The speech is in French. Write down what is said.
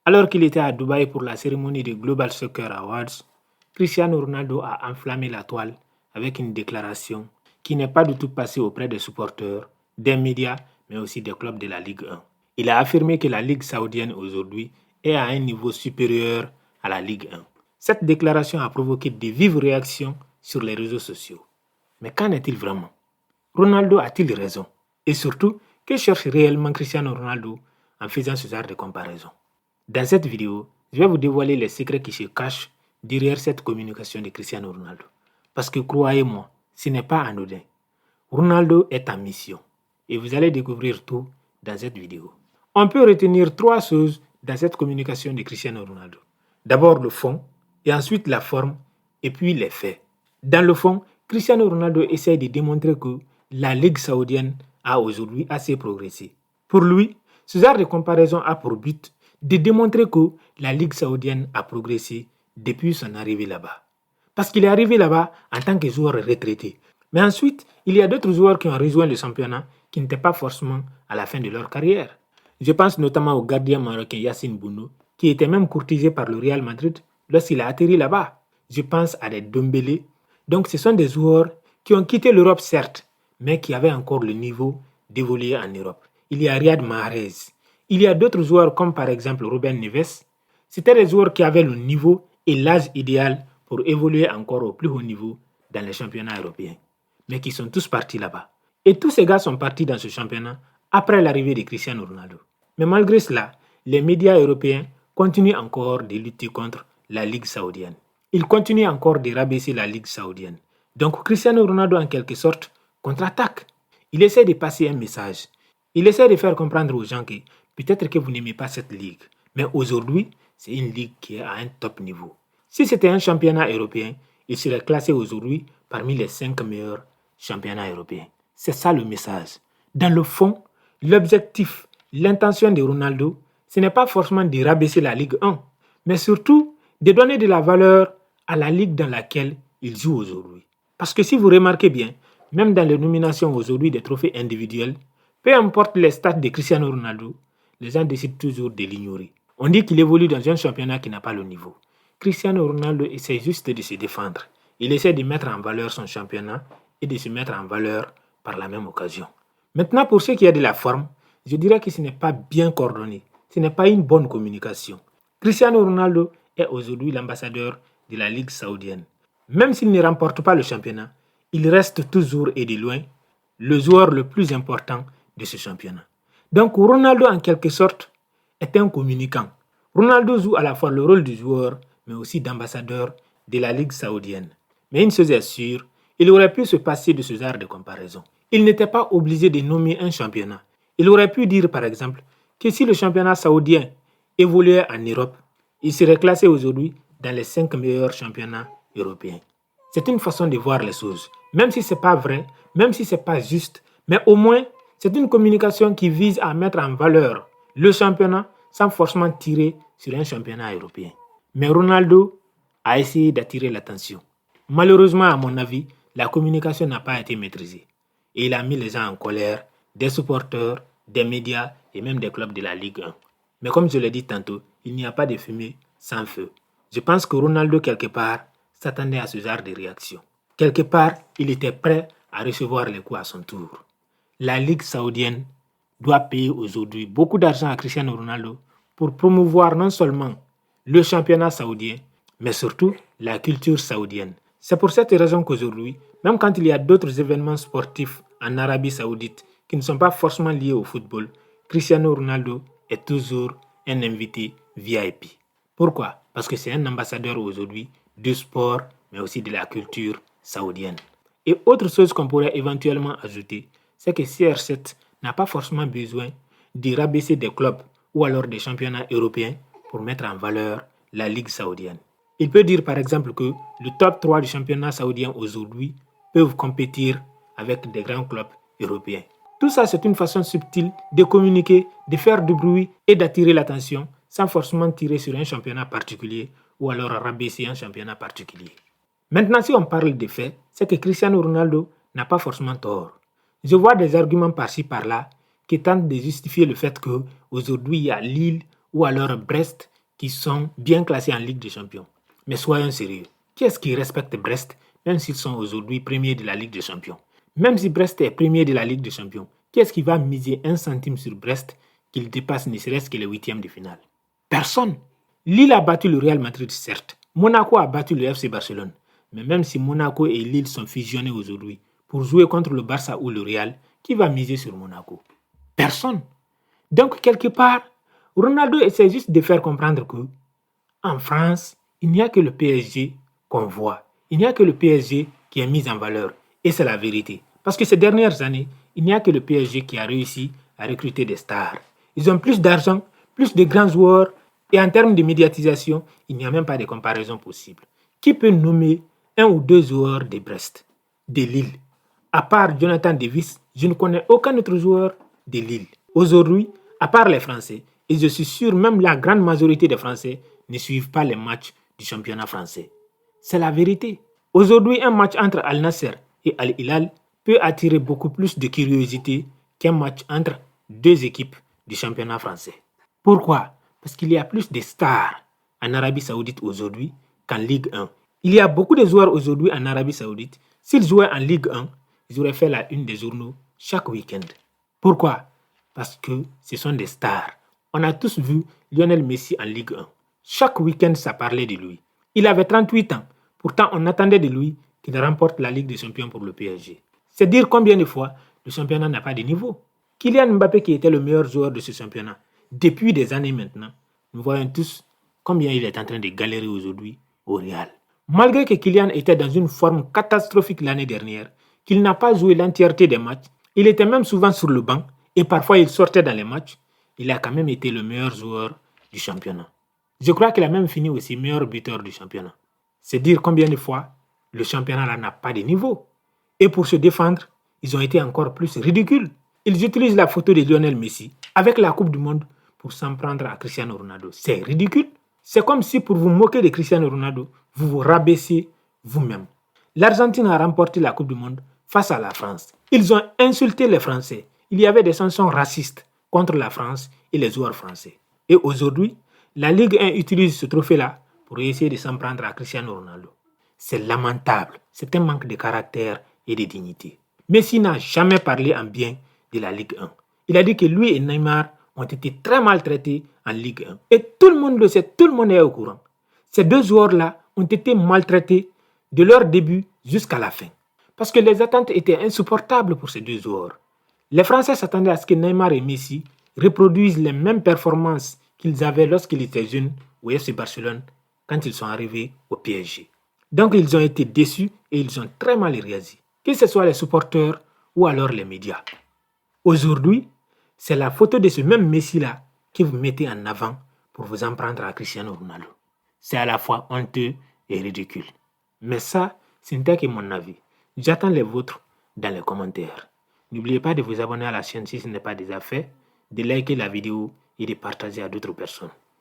Alors qu'il était à Dubaï pour la cérémonie des Global Soccer Awards, Cristiano Ronaldo a enflammé la toile avec une déclaration qui n'est pas du tout passée auprès des supporters, des médias, mais aussi des clubs de la Ligue 1. Il a affirmé que la Ligue saoudienne aujourd'hui est à un niveau supérieur à la Ligue 1. Cette déclaration a provoqué de vives réactions sur les réseaux sociaux. Mais qu'en est-il vraiment? Ronaldo a-t-il raison? Et surtout, que cherche réellement Cristiano Ronaldo en faisant ce genre de comparaison? Dans cette vidéo, je vais vous dévoiler les secrets qui se cachent derrière cette communication de Cristiano Ronaldo. Parce que croyez-moi, ce n'est pas anodin. Ronaldo est en mission. Et vous allez découvrir tout dans cette vidéo. On peut retenir trois choses dans cette communication de Cristiano Ronaldo. D'abord le fond, et ensuite la forme, et puis les faits. Dans le fond, Cristiano Ronaldo essaie de démontrer que la Ligue saoudienne a aujourd'hui assez progressé. Pour lui, ce genre de comparaison a pour but de démontrer que la Ligue saoudienne a progressé depuis son arrivée là-bas. Parce qu'il est arrivé là-bas en tant que joueur retraité. Mais ensuite, il y a d'autres joueurs qui ont rejoint le championnat qui n'étaient pas forcément à la fin de leur carrière. Je pense notamment au gardien marocain Yassine Bounou, qui était même courtisé par le Real Madrid lorsqu'il a atterri là-bas. Je pense à des Dombélé. Donc ce sont des joueurs qui ont quitté l'Europe certes, mais qui avaient encore le niveau d'évoluer en Europe. Il y a Riyad Mahrez. Il y a d'autres joueurs comme par exemple Ruben Neves. C'était des joueurs qui avaient le niveau et l'âge idéal pour évoluer encore au plus haut niveau dans les championnats européens. Mais qui sont tous partis là-bas. Et tous ces gars sont partis dans ce championnat après l'arrivée de Cristiano Ronaldo. Mais malgré cela, les médias européens continuent encore de lutter contre la Ligue saoudienne. Ils continuent encore de rabaisser la Ligue saoudienne. Donc Cristiano Ronaldo, en quelque sorte, contre-attaque. Il essaie de passer un message. Il essaie de faire comprendre aux gens que peut-être que vous n'aimez pas cette ligue. Mais aujourd'hui, c'est une ligue qui est à un top niveau. Si c'était un championnat européen, il serait classé aujourd'hui parmi les 5 meilleurs championnats européens. C'est ça le message. Dans le fond, l'objectif, l'intention de Ronaldo, ce n'est pas forcément de rabaisser la Ligue 1, mais surtout de donner de la valeur à la ligue dans laquelle il joue aujourd'hui. Parce que si vous remarquez bien, même dans les nominations aujourd'hui des trophées individuels, peu importe les stats de Cristiano Ronaldo, les gens décident toujours de l'ignorer. On dit qu'il évolue dans un championnat qui n'a pas le niveau. Cristiano Ronaldo essaie juste de se défendre. Il essaie de mettre en valeur son championnat et de se mettre en valeur par la même occasion. Maintenant, pour ce qui est de la forme, je dirais que ce n'est pas bien coordonné. Ce n'est pas une bonne communication. Cristiano Ronaldo est aujourd'hui l'ambassadeur de la Ligue saoudienne. Même s'il ne remporte pas le championnat, il reste toujours et de loin le joueur le plus important de ce championnat. Donc Ronaldo, en quelque sorte, est un communicant. Ronaldo joue à la fois le rôle du joueur, mais aussi d'ambassadeur de la Ligue saoudienne. Mais une chose est sûre, il aurait pu se passer de ce genre de comparaison. Il n'était pas obligé de nommer un championnat. Il aurait pu dire par exemple que si le championnat saoudien évoluait en Europe, il serait classé aujourd'hui dans les 5 meilleurs championnats européens. C'est une façon de voir les choses. Même si ce n'est pas vrai, même si ce n'est pas juste, mais au moins, c'est une communication qui vise à mettre en valeur le championnat sans forcément tirer sur un championnat européen. Mais Ronaldo a essayé d'attirer l'attention. Malheureusement, à mon avis, la communication n'a pas été maîtrisée. Et il a mis les gens en colère, des supporters, des médias et même des clubs de la Ligue 1. Mais comme je l'ai dit tantôt, il n'y a pas de fumée sans feu. Je pense que Ronaldo, quelque part, s'attendait à ce genre de réaction. Quelque part, il était prêt à recevoir les coups à son tour. La Ligue saoudienne doit payer aujourd'hui beaucoup d'argent à Cristiano Ronaldo pour promouvoir non seulement le championnat saoudien, mais surtout la culture saoudienne. C'est pour cette raison qu'aujourd'hui, même quand il y a d'autres événements sportifs en Arabie saoudite qui ne sont pas forcément liés au football, Cristiano Ronaldo est toujours un invité VIP. Pourquoi? Parce que c'est un ambassadeur aujourd'hui du sport, mais aussi de la culture saoudienne. Et autre chose qu'on pourrait éventuellement ajouter, c'est que CR7 n'a pas forcément besoin de rabaisser des clubs ou alors des championnats européens pour mettre en valeur la Ligue saoudienne. Il peut dire par exemple que le top 3 du championnat saoudien aujourd'hui peuvent compétir avec des grands clubs européens. Tout ça, c'est une façon subtile de communiquer, de faire du bruit et d'attirer l'attention sans forcément tirer sur un championnat particulier ou alors rabaisser un championnat particulier. Maintenant, si on parle des faits, c'est que Cristiano Ronaldo n'a pas forcément tort. Je vois des arguments par-ci par-là qui tentent de justifier le fait qu'aujourd'hui il y a Lille ou alors Brest qui sont bien classés en Ligue des Champions. Mais soyons sérieux. Qui est-ce qui respecte Brest, même s'ils sont aujourd'hui premiers de la Ligue des Champions? Même si Brest est premier de la Ligue des Champions, qui est-ce qui va miser 1 centime sur Brest qu'il dépasse ne serait-ce que les huitièmes de finale? Personne. Lille a battu le Real Madrid, certes. Monaco a battu le FC Barcelone. Mais même si Monaco et Lille sont fusionnés aujourd'hui pour jouer contre le Barça ou le Real, qui va miser sur Monaco? Personne. Donc, quelque part, Ronaldo essaie juste de faire comprendre que en France, il n'y a que le PSG qu'on voit. Il n'y a que le PSG qui est mis en valeur. Et c'est la vérité. Parce que ces dernières années, il n'y a que le PSG qui a réussi à recruter des stars. Ils ont plus d'argent, plus de grands joueurs. Et en termes de médiatisation, il n'y a même pas de comparaison possible. Qui peut nommer 1 ou 2 joueurs de Brest, de Lille? À part Jonathan Davis, je ne connais aucun autre joueur de Lille. Aujourd'hui, à part les Français, et je suis sûr même la grande majorité des Français ne suivent pas les matchs du championnat français. C'est la vérité. Aujourd'hui, un match entre Al Nasser et Al Hilal peut attirer beaucoup plus de curiosité qu'un match entre 2 équipes du championnat français. Pourquoi? Parce qu'il y a plus de stars en Arabie Saoudite aujourd'hui qu'en Ligue 1. Il y a beaucoup de joueurs aujourd'hui en Arabie Saoudite. S'ils jouaient en Ligue 1, ils auraient fait la une des journaux chaque week-end. Pourquoi? Parce que ce sont des stars. On a tous vu Lionel Messi en Ligue 1. Chaque week-end, ça parlait de lui. Il avait 38 ans. Pourtant, on attendait de lui qu'il remporte la Ligue des Champions pour le PSG. C'est dire combien de fois le championnat n'a pas de niveau. Kylian Mbappé, qui était le meilleur joueur de ce championnat, depuis des années maintenant, nous voyons tous combien il est en train de galérer aujourd'hui au Real. Malgré que Kylian était dans une forme catastrophique l'année dernière, qu'il n'a pas joué l'entièreté des matchs, il était même souvent sur le banc et parfois il sortait dans les matchs, il a quand même été le meilleur joueur du championnat. Je crois qu'il a même fini aussi meilleur buteur du championnat. C'est dire combien de fois le championnat là n'a pas de niveau. Et pour se défendre, ils ont été encore plus ridicules. Ils utilisent la photo de Lionel Messi avec la Coupe du Monde pour s'en prendre à Cristiano Ronaldo. C'est ridicule. C'est comme si pour vous moquer de Cristiano Ronaldo, vous vous rabaissez vous-même. L'Argentine a remporté la Coupe du Monde face à la France. Ils ont insulté les Français. Il y avait des sanctions racistes contre la France et les joueurs français. Et aujourd'hui, la Ligue 1 utilise ce trophée-là pour essayer de s'en prendre à Cristiano Ronaldo. C'est lamentable. C'est un manque de caractère et de dignité. Messi n'a jamais parlé en bien de la Ligue 1. Il a dit que lui et Neymar ont été très maltraités en Ligue 1. Et tout le monde le sait, tout le monde est au courant. Ces 2 joueurs-là ont été maltraités de leur début jusqu'à la fin. Parce que les attentes étaient insupportables pour ces 2 joueurs. Les Français s'attendaient à ce que Neymar et Messi reproduisent les mêmes performances qu'ils avaient lorsqu'ils étaient jeunes au FC Barcelone quand ils sont arrivés au PSG. Donc ils ont été déçus et ils ont très mal réagi, que ce soit les supporters ou alors les médias. Aujourd'hui, c'est la photo de ce même Messi-là que vous mettez en avant pour vous en prendre à Cristiano Ronaldo. C'est à la fois honteux et ridicule. Mais ça, ce n'était que mon avis. J'attends les vôtres dans les commentaires. N'oubliez pas de vous abonner à la chaîne si ce n'est pas déjà fait, de liker la vidéo et de partager à d'autres personnes.